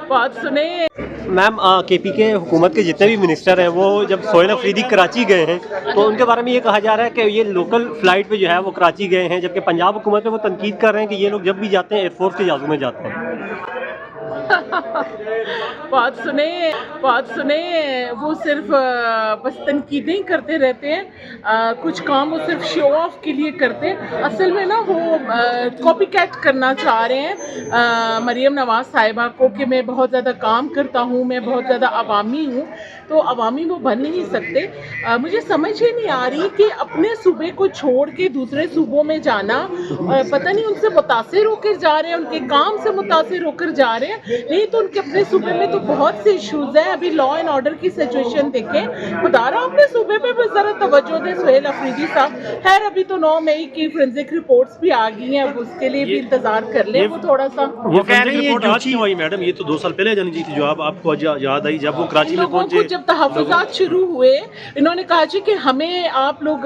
بات سنیں میم کے پی کے حکومت کے جتنے بھی منسٹر ہیں وہ جب سہیل افریدی کراچی گئے ہیں تو ان کے بارے میں یہ کہا جا رہا ہے کہ یہ لوکل فلائٹ پہ جو ہے وہ کراچی گئے ہیں، جبکہ پنجاب حکومت پہ وہ تنقید کر رہے ہیں کہ یہ لوگ جب بھی جاتے ہیں ایئر فورس کے جہازوں میں جاتے ہیں۔ بات سنیں وہ صرف بس تنقیدیں کرتے رہتے ہیں، کچھ کام وہ صرف شو آف کے لیے کرتے ہیں، اصل میں نا وہ کاپی کیٹ کرنا چاہ رہے ہیں مریم نواز صاحبہ کو کہ میں بہت زیادہ کام کرتا ہوں، میں بہت زیادہ عوامی ہوں، تو عوامی وہ بن نہیں سکتے۔ مجھے سمجھ ہی نہیں آ رہی کہ اپنے صوبے کو چھوڑ کے دوسرے صوبوں میں جانا، پتہ نہیں ان سے متاثر ہو کر جا رہے ہیں، ان کے کام سے متاثر ہو کر جا رہے ہیں، نہیں تو ان کے اپنے صوبے میں تو بہت سے ایشوز ہیں۔ ابھی لا اینڈ آرڈر کی سچویشن دیکھیں، خدا رہا اپنے صوبے پہ بھی ذرا توجہ دیں سہیل افریدی صاحب۔ خیر ابھی تو 9 مئی کی فورینزک رپورٹس بھی آ گئی ہیں، اس کے لیے بھی انتظار کر لیں وہ تھوڑا سا۔ وہ کہہ رہے ہیں یہ آج کیوں آئی میڈم؟ یہ تو 2 سال پہلے جانی چاہیے تھی، جو آپ کو یاد آئی جب وہ کراچی میں پہنچے۔ جب تحفظات شروع ہوئے انہوں نے کہا جی کہ ہمیں آپ لوگ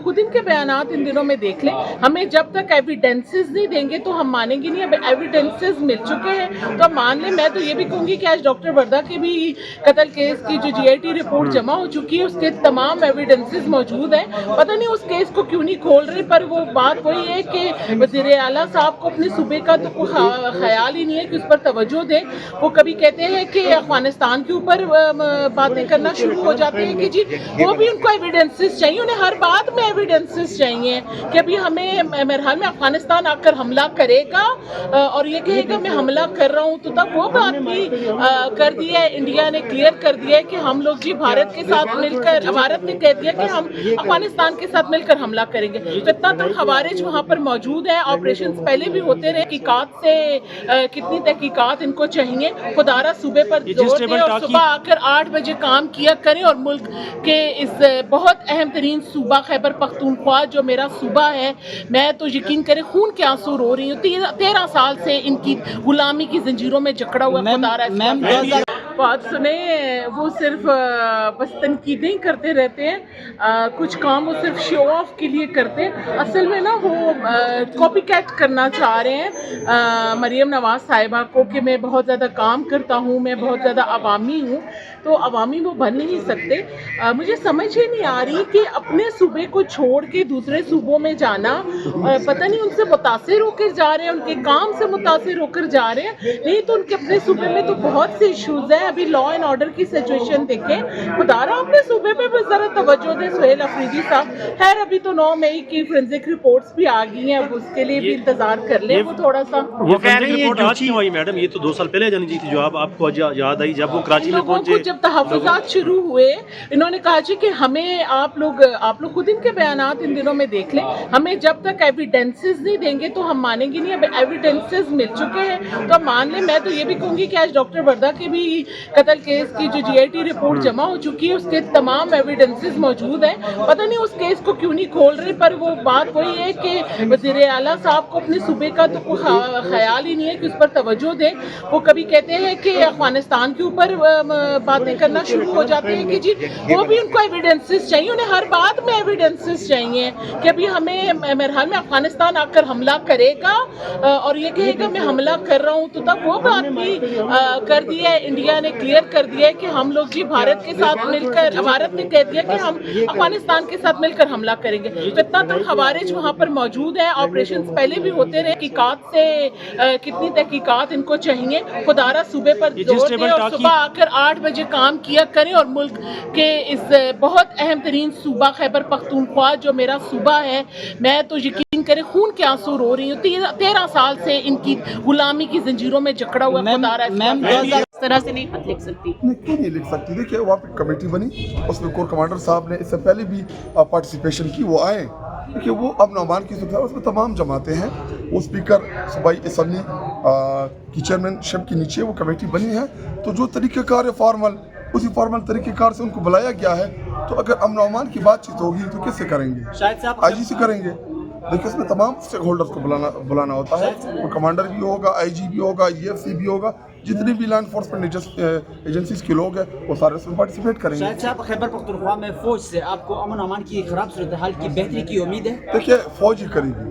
خود ان کے بیانات ان دنوں میں دیکھ لیں، ہمیں جب تک ایویڈنسز نہیں دیں گے تو ہم مانیں گے نہیں۔ اب ایویڈنسز مل چکے ہیں تو اب مان لیں۔ میں تو یہ بھی کہوں گی کہ آج ڈاکٹر وردہ کے بھی قتل کیس کی جو جی آئی ٹی رپورٹ جمع ہو چکی ہے، اس کے تمام ایویڈنسز موجود ہیں۔ پتہ نہیں اس کیس کو کیوں نہیں کھول رہے، پر وہ بات وہی ہے کہ وزیر اعلیٰ صاحب کو اپنے صوبے کا تو خیال ہی نہیں ہے کہ اس پر توجہ دیں۔ وہ کبھی کہتے ہیں کہ افغانستان کے اوپر باتیں کرنا شروع ہو جاتے ہیں کہ جی وہ بھی ان کو ایویڈنسز چاہیے، انہیں ہر بات میں ایویڈنسز چاہیے کہ ابھی ہمیں میرے حال میں افغانستان آ کر حملہ کرے گا اور یہ کہے گا میں حملہ کر رہا ہوں، تو تب وہ بات بھی کر دی ہے۔ انڈیا نے کلیئر کر دیا ہے کہ ہم لوگ جی بھارت کے ساتھ مل کر، بھارت نے کہہ دیا کہ ہم افغانستان کے ساتھ مل کر حملہ کریں گے۔ اتنا تو خوارج وہاں پر موجود ہیں، آپریشنز پہلے بھی ہوتے رہے، تحقیقات سے کتنی تحقیقات ان کو چاہیے۔ خدا را صوبے پر زور دیں اور صبح آ کر 8 بجے کام کیا کریں، اور ملک کے اس بہت اہم ترین صوبہ خیبر پختونخوا جو میرا صوبہ ہے، میں تو یقین کریں خون کے آنسو رو رہی ہوں۔ 13 سال سے ان کی غلامی کی زنجیروں میں جکڑا ہوا خدا را۔ بات سنیں وہ صرف بس تنقیدیں کرتے رہتے ہیں، کچھ کام وہ صرف شو آف کے لیے کرتے ہیں، اصل میں نا وہ کاپی کیٹ کرنا چاہ رہے ہیں مریم نواز صاحبہ کو کہ میں بہت زیادہ کام کرتا ہوں، میں بہت زیادہ عوامی ہوں، تو عوامی وہ بن نہیں سکتے۔ مجھے سمجھ ہی نہیں آ رہی کہ اپنے صوبے کو چھوڑ کے دوسرے صوبوں میں جانا، پتہ نہیں ان سے متاثر ہو کر جا رہے ہیں، ان کے کام سے متاثر ہو کر جا رہے ہیں، نہیں تو ان کے اپنے صوبے میں تو بہت سے ایشوز ہیں۔ ابھی لا اینڈ آرڈر کی سچویشن دیکھیں، خدا رہا اپنے صوبے پہ بھی ذرا توجہ دیں سہیل افریدی صاحب۔ خیر ابھی تو 9 مئی کی فورینزک رپورٹس بھی آ گئی ہیں، اس کے لیے بھی انتظار کر لیں وہ تھوڑا سا۔ وہ کہہ رہے ہیں یہ آج کیوں آئی میڈم؟ یہ تو 2 سال پہلے جانی چاہیے تھی، جو آپ کو یاد آئی جب وہ کراچی میں پہنچے۔ جب تحفظات شروع ہوئے انہوں نے کہا جی کہ ہمیں آپ لوگ خود ان کے بیانات ان دنوں میں دیکھ لیں، ہمیں جب تک ایویڈنسز نہیں دیں گے تو ہم مانیں گے نہیں۔ اب ایویڈنسز مل چکے ہیں تو اب مان لیں۔ میں تو یہ بھی کہوں گی کہ آج ڈاکٹر وردہ کے بھی قتل کیس کی جو جی آئی ٹی رپورٹ جمع ہو چکی ہے، اس کے تمام ایویڈنسز موجود ہیں۔ پتہ نہیں اس کیس کو کیوں نہیں کھول رہے، پر وہ بات وہی ہے کہ وزیر اعلیٰ صاحب کو اپنے صوبے کا تو خیال ہی نہیں ہے کہ اس پر توجہ دیں۔ وہ کبھی کہتے ہیں کہ افغانستان کے اوپر باتیں کرنا شروع ہو جاتے ہیں کہ جی وہ بھی ان کو ایویڈنسز چاہیے، انہیں ہر بات میں ایویڈنسز چاہیے کہ ابھی ہمیں میرے حال میں افغانستان آ کر حملہ کرے گا اور یہ کہے گا میں حملہ کر رہا ہوں، تو تب وہ بات بھی کر دی ہے۔ انڈیا نے کلیئر کر دیا ہے کہ ہم لوگ جی بھارت کے ساتھ مل کر، بھارت نے کہہ دیا کہ ہم افغانستان کے ساتھ مل کر حملہ کریں گے۔ اتنا تو خوارج وہاں پر موجود ہیں، آپریشنز پہلے بھی ہوتے رہے، تحقیقات سے کتنی تحقیقات ان کو چاہیے۔ خدا را صوبے پر زور دیں اور صبح آ کر 8 بجے کام کیا کریں، اور ملک کے اس بہت اہم ترین صوبہ خیبر پختونخوا جو میرا صوبہ ہے، میں تو یقین کریں خون کے آنسو رو رہی ہوں۔ 13 سال سے ان کی غلامی کی زنجیروں میں جکڑا ہوا خدا را۔ اس طرح سے نہیں خط لکھ سکتی۔ کیوں نہیں لکھ سکتی؟ دیکھیے وہاں پہ کمیٹی بنی، اس میں کور کمانڈر صاحب نے اس سے پہلے بھی پارٹیسپیشن کی، وہ آئے۔ دیکھیے وہ اب نعمان کی صورت ہے، اس میں تمام جماعتیں ہیں، وہ اسپیکر صوبائی اسمبلی کی چیئرمین شپ کے نیچے وہ کمیٹی بنی ہے، تو جو طریقہ کار ہے فارمل، اسی فارمل طریقہ کار سے ان کو بلایا گیا ہے۔ تو اگر امن و امان کی بات چیت ہوگی تو کس سے کریں گے؟ آئی جی سے کریں گے۔ دیکھیں اس میں تمام اسٹیک ہولڈرز کو بلانا ہوتا ہے، وہ کمانڈر بھی ہوگا، آئی جی بھی ہوگا، EF سی بھی ہوگا، جتنی بھی لا انفورسمنٹ ایجنسیز کے لوگ ہیں وہ سارے اس میں پارٹیسپیٹ کریں گے۔ شاہد صاحب خیبر پختونخوا میں فوج سے آپ کو امن و امان کی خراب صورتحال کی بہتری کی امید ہے؟ دیکھیے فوج ہی کرے گی،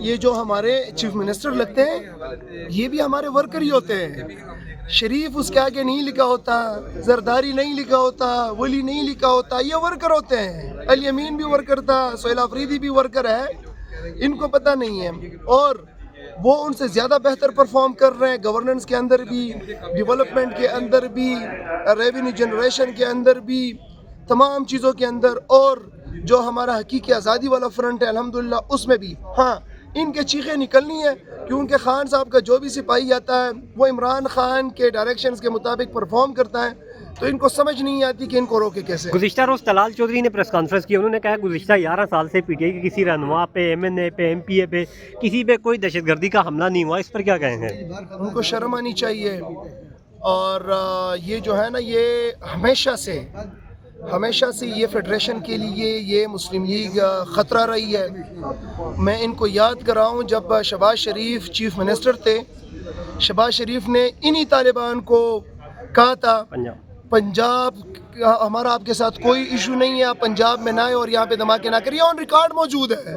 یہ جو ہمارے چیف منسٹر لگتے ہیں یہ بھی ہمارے ورکر ہی ہوتے ہیں. شریف اس کے آگے نہیں لکھا ہوتا, زرداری نہیں لکھا ہوتا, ولی نہیں لکھا ہوتا, یہ ورکر ہوتے ہیں. الیمین بھی ورکر تھا, سہیل آفریدی بھی ورکر ہے, ان کو پتہ نہیں ہے. اور وہ ان سے زیادہ بہتر پرفارم کر رہے ہیں گورننس کے اندر بھی, ڈیولپمنٹ کے اندر بھی, ریونیو جنریشن کے اندر بھی, تمام چیزوں کے اندر. اور جو ہمارا حقیقی آزادی والا فرنٹ ہے الحمدللہ اس میں بھی. ہاں ان کے چیخیں نکلنی ہے کیونکہ خان صاحب کا جو بھی سپاہی آتا ہے وہ عمران خان کے ڈائریکشنز کے مطابق پرفارم کرتا ہے, تو ان کو سمجھ نہیں آتی کہ ان کو روکے کیسے. گزشتہ روز طلال چودھری نے پریس کانفرنس کی, انہوں نے کہا گزشتہ 11 سال سے پی ٹی آئی کے کسی رہنما پہ, ایم این اے پہ, ایم پی اے پہ, کسی پہ کوئی دہشت گردی کا حملہ نہیں ہوا. اس پر کیا کہیں گے؟ ان کو شرم آنی چاہیے. اور یہ جو ہے نا یہ ہمیشہ سے یہ فیڈریشن کے لیے یہ مسلم لیگ خطرہ رہی ہے. میں ان کو یاد کراؤں جب شہباز شریف چیف منسٹر تھے, شہباز شریف نے انہی طالبان کو کہا تھا پنجاب ہمارا آپ کے ساتھ کوئی ایشو نہیں ہے, آپ پنجاب میں نہ آئے اور یہاں پہ دھماکے نہ کریے. آن ریکارڈ موجود ہے.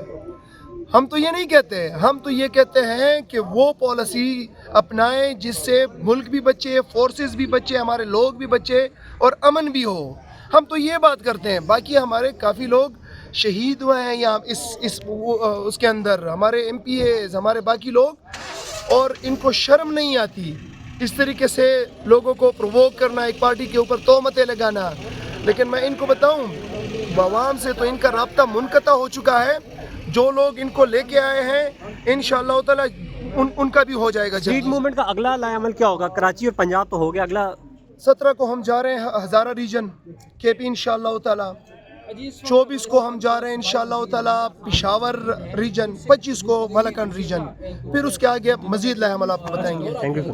ہم تو یہ نہیں کہتے, ہم تو یہ کہتے ہیں کہ وہ پالیسی اپنائیں جس سے ملک بھی بچے, فورسز بھی بچے, ہمارے لوگ بھی بچے اور امن بھی ہو. ہم تو یہ بات کرتے ہیں. باقی ہمارے کافی لوگ شہید ہوئے ہیں یہاں اس کے اندر, ہمارے ایم پی ایز, ہمارے باقی لوگ, اور ان کو شرم نہیں آتی اس طریقے سے لوگوں کو پرووک کرنا, ایک پارٹی کے اوپر تہمتیں لگانا. لیکن میں ان کو بتاؤں عوام سے تو ان کا رابطہ منقطع ہو چکا ہے. جو لوگ ان کو لے کے آئے ہیں انشاءاللہ تعالی ان کا بھی ہو جائے گا. اسٹریٹ موومنٹ کا اگلا لائے عمل کیا ہوگا؟ کراچی اور پنجاب تو ہو گیا, اگلا 17 کو ہم جا رہے ہیں ہزارہ ریجن کے پی انشاءاللہ تعالی, 24 کو ہم جا رہے ہیں انشاءاللہ تعالی پشاور ریجن, 25 کو ملکنڈ ریجن, پھر اس کے آگے مزید لائے عمل آپ کو بتائیں گے. Thank you.